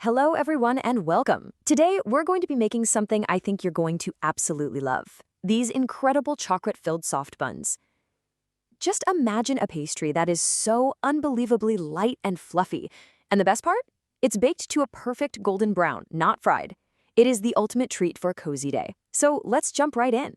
Hello, everyone, and welcome. Today, we're going to be making something I think you're going to absolutely love. These incredible chocolate-filled soft buns. Just imagine a pastry that is so unbelievably light and fluffy. And the best part? It's baked to a perfect golden brown, not fried. It is the ultimate treat for a cozy day. So let's jump right in.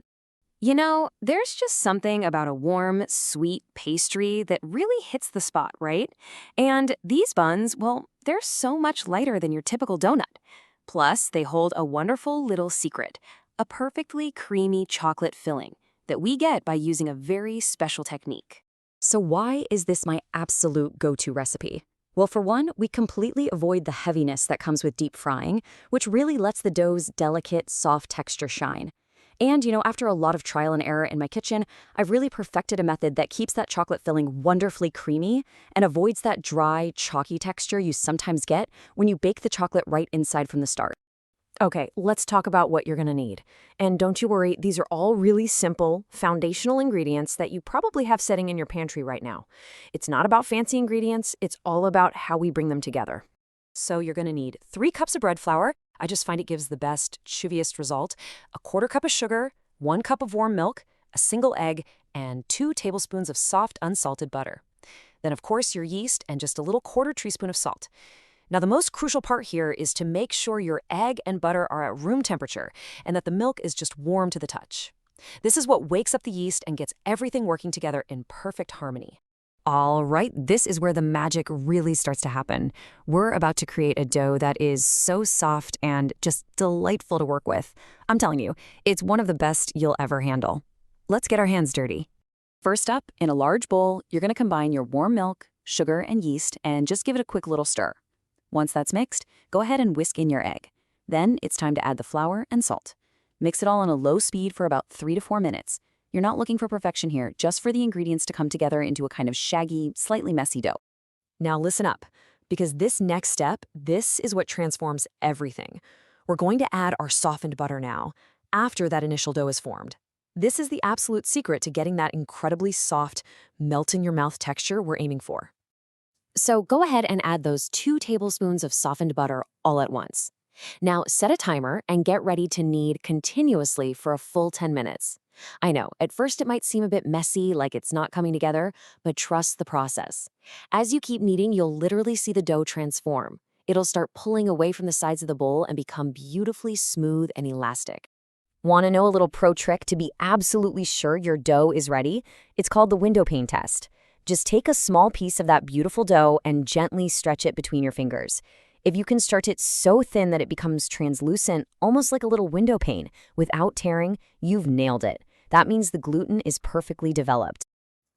You know, there's just something about a warm, sweet pastry that really hits the spot, right? And these buns, well, they're so much lighter than your typical donut. Plus, they hold a wonderful little secret, a perfectly creamy chocolate filling that we get by using a very special technique. So why is this my absolute go-to recipe? Well, for one, we completely avoid the heaviness that comes with deep frying, which really lets the dough's delicate, soft texture shine. And, after a lot of trial and error in my kitchen, I've really perfected a method that keeps that chocolate filling wonderfully creamy and avoids that dry, chalky texture you sometimes get when you bake the chocolate right inside from the start. Okay, let's talk about what you're going to need. And don't you worry, these are all really simple, foundational ingredients that you probably have sitting in your pantry right now. It's not about fancy ingredients, it's all about how we bring them together. So you're going to need 3 cups of bread flour. I just find it gives the best, chewiest result. A 1/4 cup of sugar, 1 cup of warm milk, a single egg, and 2 tablespoons of soft, unsalted butter. Then, of course, your yeast and just a little 1/4 teaspoon of salt. Now, the most crucial part here is to make sure your egg and butter are at room temperature and that the milk is just warm to the touch. This is what wakes up the yeast and gets everything working together in perfect harmony. All right, this is where the magic really starts to happen. We're about to create a dough that is so soft and just delightful to work with. I'm telling you, it's one of the best you'll ever handle. Let's get our hands dirty. First up, in a large bowl, you're going to combine your warm milk, sugar, and yeast and just give it a quick little stir. Once that's mixed, go ahead and whisk in your egg. Then it's time to add the flour and salt. Mix it all on a low speed for about 3 to 4 minutes. You're not looking for perfection here, just for the ingredients to come together into a kind of shaggy, slightly messy dough. Now listen up, because this next step, this is what transforms everything. We're going to add our softened butter now, after that initial dough is formed. This is the absolute secret to getting that incredibly soft, melt-in-your-mouth texture we're aiming for. So go ahead and add those 2 tablespoons of softened butter all at once. Now set a timer and get ready to knead continuously for a full 10 minutes. I know, at first it might seem a bit messy, like it's not coming together, but trust the process. As you keep kneading, you'll literally see the dough transform. It'll start pulling away from the sides of the bowl and become beautifully smooth and elastic. Want to know a little pro trick to be absolutely sure your dough is ready? It's called the window pane test. Just take a small piece of that beautiful dough and gently stretch it between your fingers. If you can stretch it so thin that it becomes translucent, almost like a little window pane, without tearing, you've nailed it. That means the gluten is perfectly developed.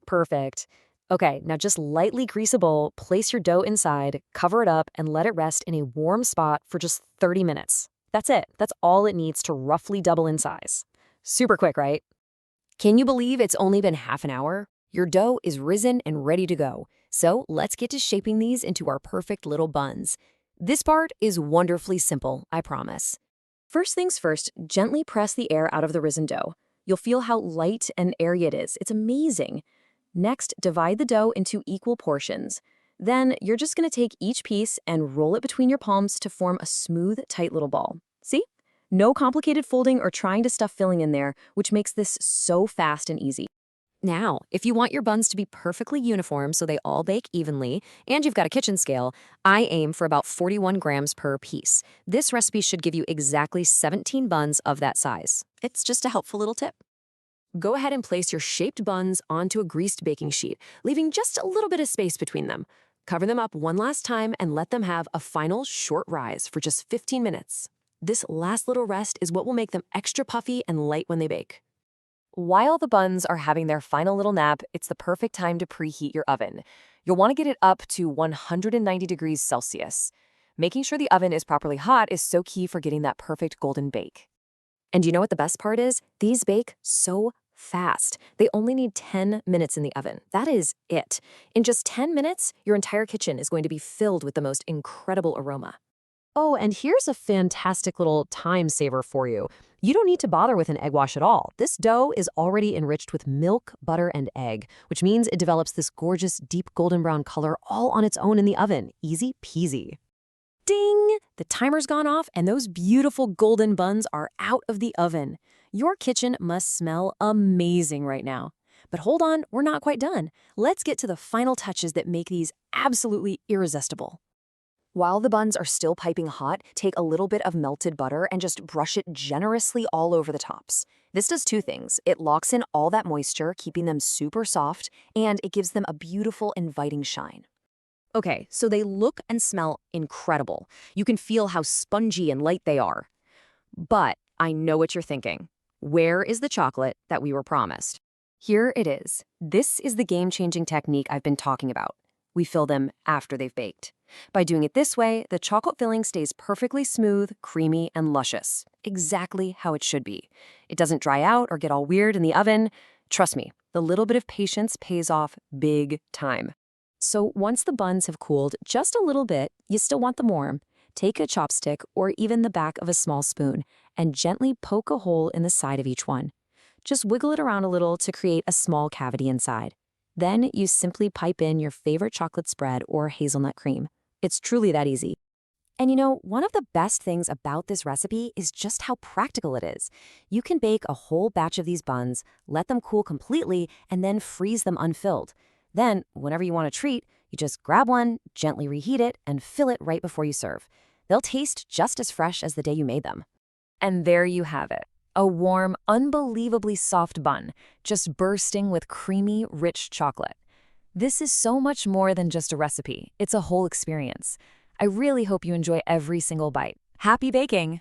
Perfect. Okay, now just lightly grease a bowl, place your dough inside, cover it up, and let it rest in a warm spot for just 30 minutes. That's it. That's all it needs to roughly double in size. Super quick, right? Can you believe it's only been half an hour? Your dough is risen and ready to go. So let's get to shaping these into our perfect little buns. This part is wonderfully simple, I promise. First things first, gently press the air out of the risen dough. You'll feel how light and airy it is. It's amazing. Next, divide the dough into equal portions. Then you're just going to take each piece and roll it between your palms to form a smooth, tight little ball. See? No complicated folding or trying to stuff filling in there, which makes this so fast and easy. Now, if you want your buns to be perfectly uniform so they all bake evenly, and you've got a kitchen scale, I aim for about 41 grams per piece. This recipe should give you exactly 17 buns of that size. It's just a helpful little tip. Go ahead and place your shaped buns onto a greased baking sheet, leaving just a little bit of space between them. Cover them up one last time and let them have a final short rise for just 15 minutes. This last little rest is what will make them extra puffy and light when they bake. While the buns are having their final little nap, it's the perfect time to preheat your oven. You'll want to get it up to 190 degrees Celsius. Making sure the oven is properly hot is so key for getting that perfect golden bake. And you know what the best part is? These bake so fast. They only need 10 minutes in the oven. That is it. In just 10 minutes, your entire kitchen is going to be filled with the most incredible aroma. Oh, and here's a fantastic little time saver for you. You don't need to bother with an egg wash at all. This dough is already enriched with milk, butter, and egg, which means it develops this gorgeous deep golden brown color all on its own in the oven. Easy peasy. Ding! The timer's gone off and those beautiful golden buns are out of the oven. Your kitchen must smell amazing right now. But hold on, we're not quite done. Let's get to the final touches that make these absolutely irresistible. While the buns are still piping hot, take a little bit of melted butter and just brush it generously all over the tops. This does two things. It locks in all that moisture, keeping them super soft, and it gives them a beautiful, inviting shine. Okay, so they look and smell incredible. You can feel how spongy and light they are. But I know what you're thinking. Where is the chocolate that we were promised? Here it is. This is the game-changing technique I've been talking about. We fill them after they've baked. By doing it this way, the chocolate filling stays perfectly smooth, creamy, and luscious. Exactly how it should be. It doesn't dry out or get all weird in the oven. Trust me, the little bit of patience pays off big time. So once the buns have cooled just a little bit, you still want them warm. Take a chopstick or even the back of a small spoon and gently poke a hole in the side of each one. Just wiggle it around a little to create a small cavity inside. Then you simply pipe in your favorite chocolate spread or hazelnut cream. It's truly that easy. And you know, one of the best things about this recipe is just how practical it is. You can bake a whole batch of these buns, let them cool completely, and then freeze them unfilled. Then, whenever you want a treat, you just grab one, gently reheat it, and fill it right before you serve. They'll taste just as fresh as the day you made them. And there you have it. A warm, unbelievably soft bun, just bursting with creamy, rich chocolate. This is so much more than just a recipe. It's a whole experience. I really hope you enjoy every single bite. Happy baking!